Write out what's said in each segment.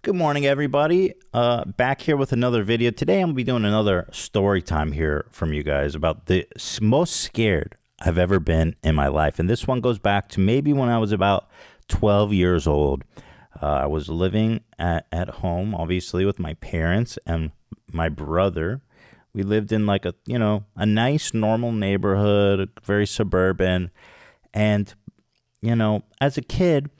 Good morning, everybody. Back here with another video. Today, I'm going to be doing another story time here from you guys about the most scared I've ever been in my life. And this one goes back to maybe when I was about 12 years old. I was living at home, obviously, with my parents and my brother. We lived in like a nice, normal neighborhood, very suburban. And, as a kid,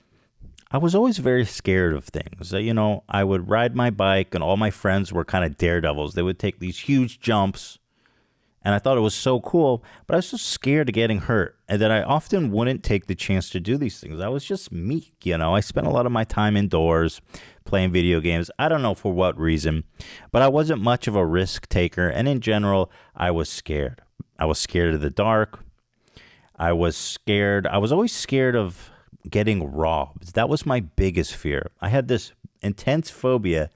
I was always very scared of things. I would ride my bike and all my friends were kind of daredevils. They would take these huge jumps and I thought it was so cool, but I was just scared of getting hurt and that I often wouldn't take the chance to do these things. I was just meek, I spent a lot of my time indoors playing video games. I don't know for what reason, but I wasn't much of a risk taker. And in general, I was scared. I was scared of the dark. I was always scared of getting robbed. That was my biggest fear. I had this intense phobia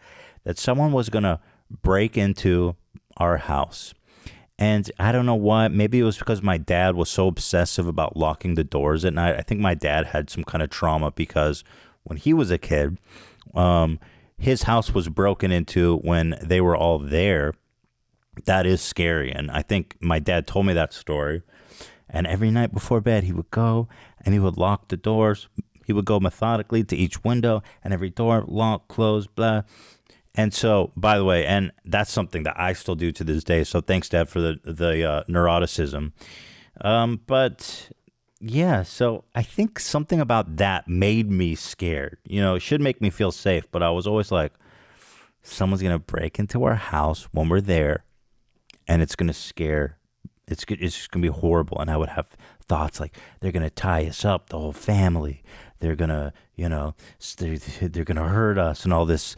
that someone was going to break into our house. And I don't know why. Maybe it was because my dad was so obsessive about locking the doors at night. I think my dad had some kind of trauma because when he was a kid, his house was broken into when they were all there. That is scary. And I think my dad told me that story. And every night before bed, he would go and he would lock the doors. He would go methodically to each window and every door, lock, close, blah. And so, by the way, and that's something that I still do to this day. So thanks, Dad, for the neuroticism. But yeah, so I think something about that made me scared. It should make me feel safe. But I was always like, someone's going to break into our house when we're there and it's going to scare. It's just going to be horrible. And I would have thoughts like they're going to tie us up, the whole family. They're going to, they're going to hurt us and all these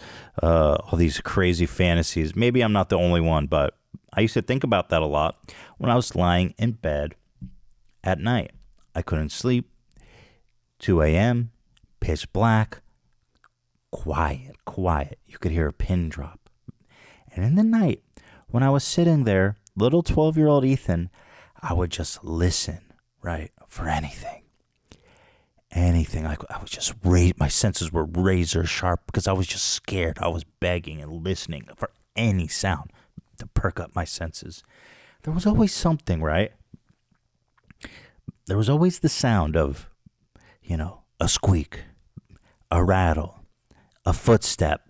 crazy fantasies. Maybe I'm not the only one, but I used to think about that a lot when I was lying in bed at night. I couldn't sleep. 2 a.m., pitch black, quiet. You could hear a pin drop. And in the night, when I was sitting there, little 12-year-old Ethan, I would just listen, right, for anything. I was just my senses were razor sharp because I was just scared. I was begging and listening for any sound to perk up my senses. There was always something, right? There was always the sound of, a squeak, a rattle, a footstep,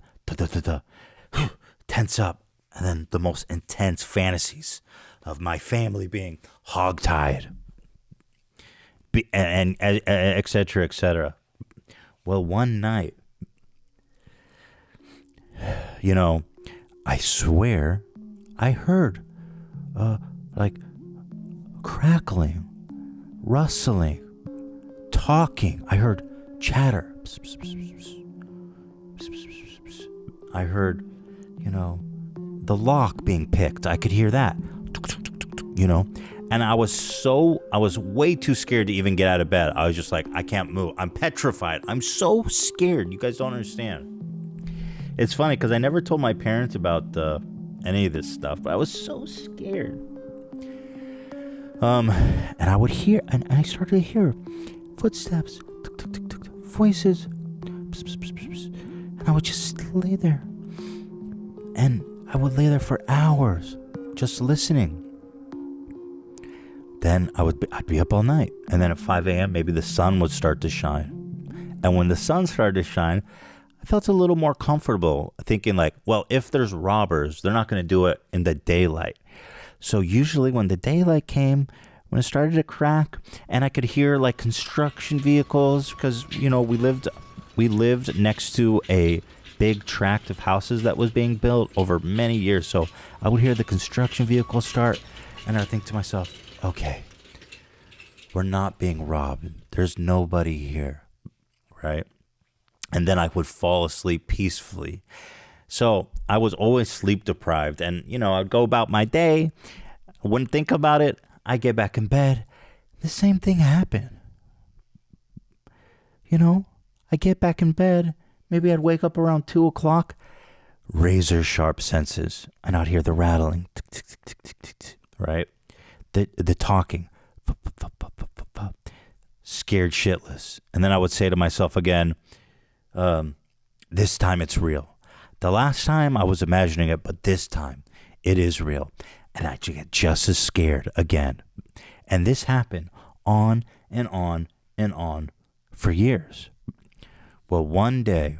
tense up. And then the most intense fantasies of my family being hogtied, and et cetera, et cetera. Well, one night, I swear I heard like crackling, rustling, talking. I heard chatter. I heard, the lock being picked. I could hear that, and I was way too scared to even get out of bed. I was just like, I can't move. I'm petrified. I'm so scared. You guys don't understand. It's funny because I never told my parents about any of this stuff, but I was so scared. And I would hear, and I started to hear footsteps, voices, and I would just lay there. And I would lay there for hours just listening. Then I'd be up all night. And then at 5 a.m., maybe the sun would start to shine. And when the sun started to shine, I felt a little more comfortable thinking like, well, if there's robbers, they're not going to do it in the daylight. So usually when the daylight came, when it started to crack and I could hear like construction vehicles because, we lived next to a big tract of houses that was being built over many years. So I would hear the construction vehicles start and I think to myself, okay, we're not being robbed. There's nobody here, right? And then I would fall asleep peacefully. So I was always sleep deprived and, I'd go about my day. I wouldn't think about it. I get back in bed. The same thing happened. I get back in bed. Maybe I'd wake up around 2 o'clock, razor sharp senses, and I'd hear the rattling, right? The talking, scared shitless. And then I would say to myself again, this time it's real. The last time I was imagining it, but this time it is real. And I get just as scared again. And this happened on and on and on for years. Well, one day,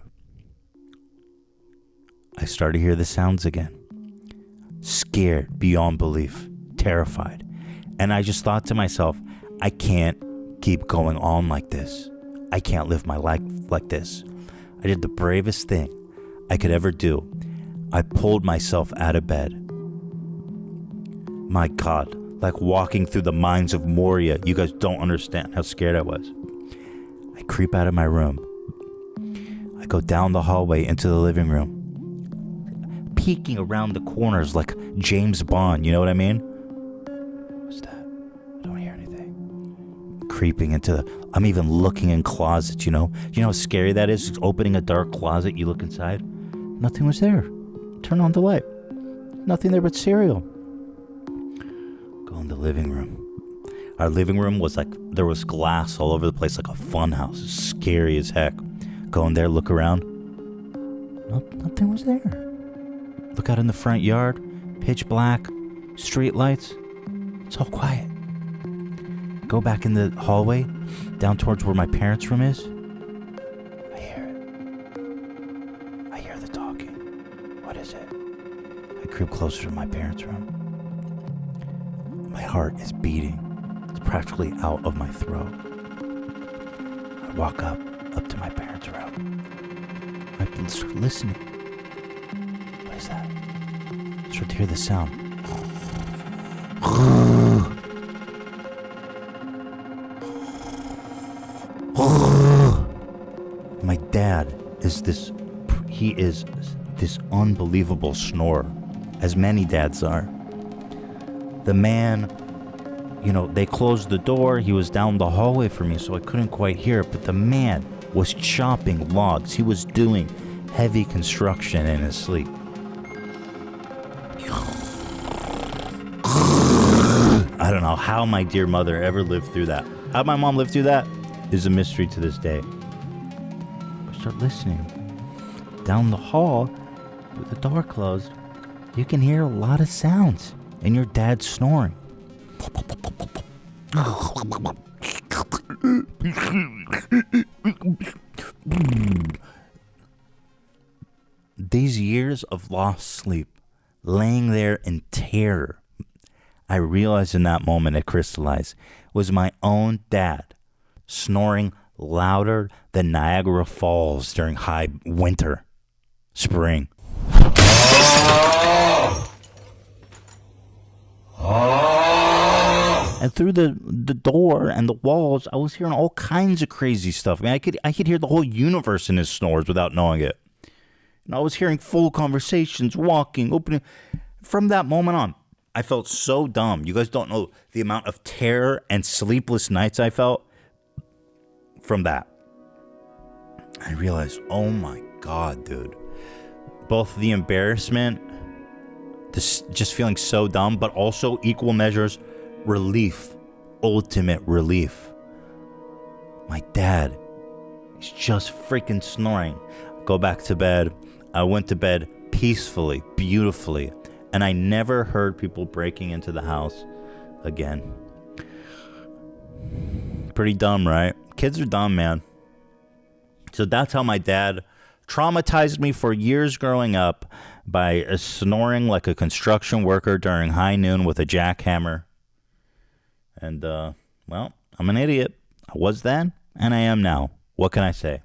I started to hear the sounds again. Scared beyond belief, terrified. And I just thought to myself, I can't keep going on like this. I can't live my life like this. I did the bravest thing I could ever do. I pulled myself out of bed. My God, like walking through the mines of Moria. You guys don't understand how scared I was. I creep out of my room. I go down the hallway into the living room, peeking around the corners like James Bond, you know what I mean? What's that? I don't hear anything. Creeping into I'm even looking in closets, you know? You know how scary that is? Opening a dark closet, you look inside. Nothing was there. Turn on the light. Nothing there but cereal. Go in the living room. Our living room was like, there was glass all over the place, like a fun house. Scary as heck. Go in there, look around. Nothing was there. Look out in the front yard. Pitch black. Street lights. It's all quiet. Go back in the hallway, down towards where my parents' room is. I hear it. I hear the talking. What is it? I creep closer to my parents' room. My heart is beating. It's practically out of my throat. I walk up to my parents' room. I start listening. What is that? I start to hear the sound. My dad is this unbelievable snorer, as many dads are. The man, you know, they closed the door. He was down the hallway from me, so I couldn't quite hear it. But the man was chopping logs. He was doing heavy construction in his sleep. I don't know how my dear mother ever lived through that. How my mom lived through that is a mystery to this day. I start listening. Down the hall, with the door closed, you can hear a lot of sounds. And your dad snoring. These years of lost sleep, laying there in terror, I realized in that moment it crystallized, was my own dad snoring louder than Niagara Falls during high winter, spring. And through the door and the walls, I was hearing all kinds of crazy stuff. I mean, I could hear the whole universe in his snores without knowing it. And I was hearing full conversations, walking, opening. From that moment on, I felt so dumb. You guys don't know the amount of terror and sleepless nights I felt from that. I realized, oh my God, dude. Both the embarrassment, this just feeling so dumb, but also equal measures, relief, ultimate relief. My dad is just freaking snoring. Go back to bed. I went to bed peacefully, beautifully, and I never heard people breaking into the house again. Pretty dumb, right? Kids are dumb, man. So that's how my dad traumatized me for years growing up by snoring like a construction worker during high noon with a jackhammer. And, well, I'm an idiot. I was then, and I am now. What can I say?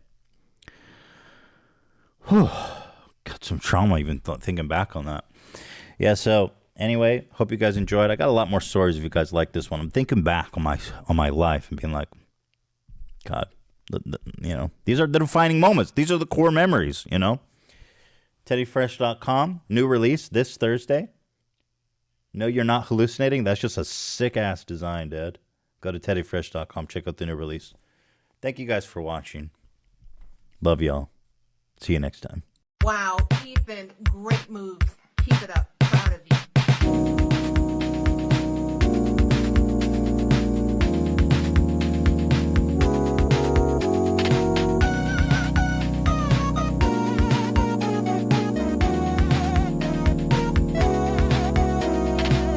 Whew. Got some trauma even thinking back on that. Yeah, so anyway, hope you guys enjoyed. I got a lot more stories if you guys like this one. I'm thinking back on my life and being like, God, you know, these are the defining moments. These are the core memories, you know. TeddyFresh.com, new release this Thursday. No, you're not hallucinating. That's just a sick-ass design, Dad. Go to TeddyFresh.com. Check out the new release. Thank you guys for watching. Love y'all. See you next time. Wow, Ethan, great moves. Keep it up.